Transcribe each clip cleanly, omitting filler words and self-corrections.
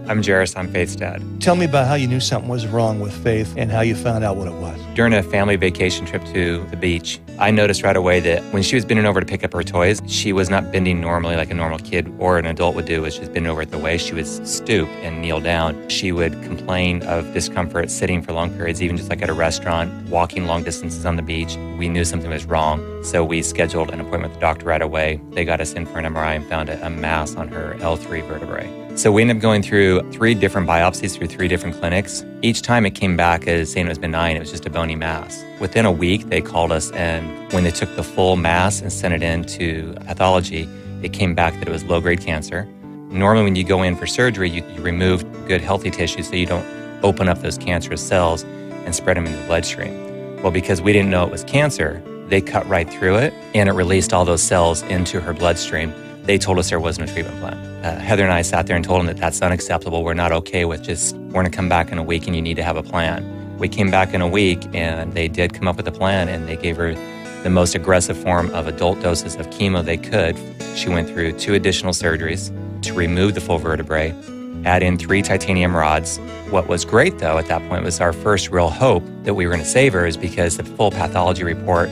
I'm Jerris. I'm Faith's dad. Tell me about how you knew something was wrong with Faith and how you found out what it was. During a family vacation trip to the beach, I noticed right away that when she was bending over to pick up her toys, she was not bending normally like a normal kid or an adult would do, which is bend over at the waist. She would stoop and kneel down. She would complain of discomfort sitting for long periods, even just like at a restaurant, walking long distances on the beach. We knew something was wrong, so we scheduled an appointment with the doctor right away. They got us in for an MRI and found a mass on her L3 vertebrae. So we ended up going through 3 different biopsies through 3 different clinics. Each time it came back as saying it was benign, it was just a bony mass. Within a week, they called us, and when they took the full mass and sent it in to pathology, it came back that it was low-grade cancer. Normally, when you go in for surgery, you remove good, healthy tissue so you don't open up those cancerous cells and spread them in the bloodstream. Well, because we didn't know it was cancer, they cut right through it, and it released all those cells into her bloodstream. They told us there wasn't a treatment plan. Heather and I sat there and told them that that's unacceptable. We're not okay with we're going to come back in a week and you need to have a plan. We came back in a week and they did come up with a plan, and they gave her the most aggressive form of adult doses of chemo they could. She went through 2 additional surgeries to remove the full vertebrae, add in 3 titanium rods. What was great though at that point was our first real hope that we were going to save her, is because the full pathology report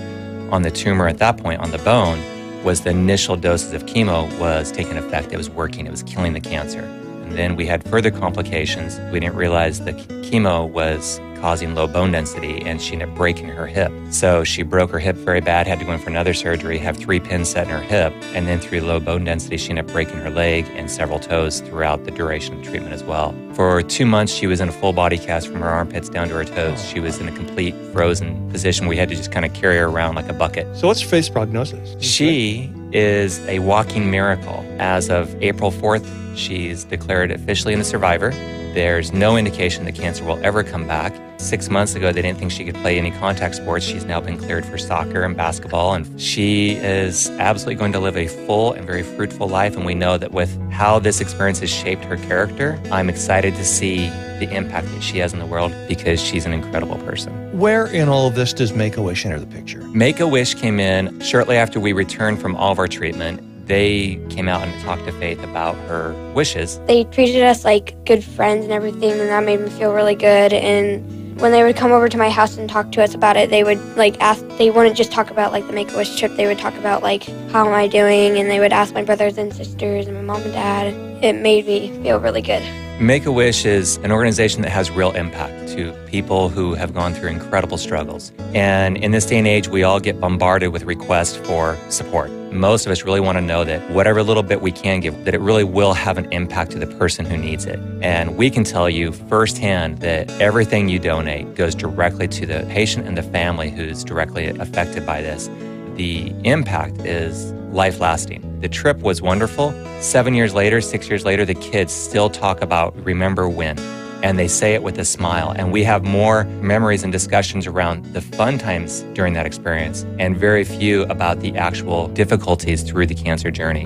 on the tumor at that point on the bone was the initial doses of chemo was taking effect. It was working. It was killing the cancer. And then we had further complications. We didn't realize the chemo was causing low bone density, and she ended up breaking her hip. So she broke her hip very bad, had to go in for another surgery, have 3 pins set in her hip, and then through low bone density, she ended up breaking her leg and several toes throughout the duration of the treatment as well. For 2 months, she was in a full body cast from her armpits down to her toes. She was in a complete frozen position. We had to just kind of carry her around like a bucket. So what's Faith's prognosis? She is a walking miracle. As of April 4th, she's declared officially a survivor. There's no indication that cancer will ever come back. 6 months ago, they didn't think she could play any contact sports. She's now been cleared for soccer and basketball, and she is absolutely going to live a full and very fruitful life. And we know that with how this experience has shaped her character, I'm excited to see the impact that she has in the world, because she's an incredible person. Where in all of this does Make-A-Wish enter the picture? Make-A-Wish came in shortly after we returned from all of our treatment. They came out and talked to Faith about her wishes. They treated us like good friends and everything, and that made me feel really good. And when they would come over to my house and talk to us about it, they would ask, they wouldn't just talk about the Make-A-Wish trip, they would talk about how am I doing, and they would ask my brothers and sisters and my mom and dad. It made me feel really good. Make-A-Wish is an organization that has real impact to people who have gone through incredible struggles. And in this day and age, we all get bombarded with requests for support. Most of us really want to know that whatever little bit we can give, that it really will have an impact to the person who needs it. And we can tell you firsthand that everything you donate goes directly to the patient and the family who's directly affected by this. The impact is life-lasting. The trip was wonderful. 7 years later, 6 years later, the kids still talk about remember when, and they say it with a smile. And we have more memories and discussions around the fun times during that experience, and very few about the actual difficulties through the cancer journey.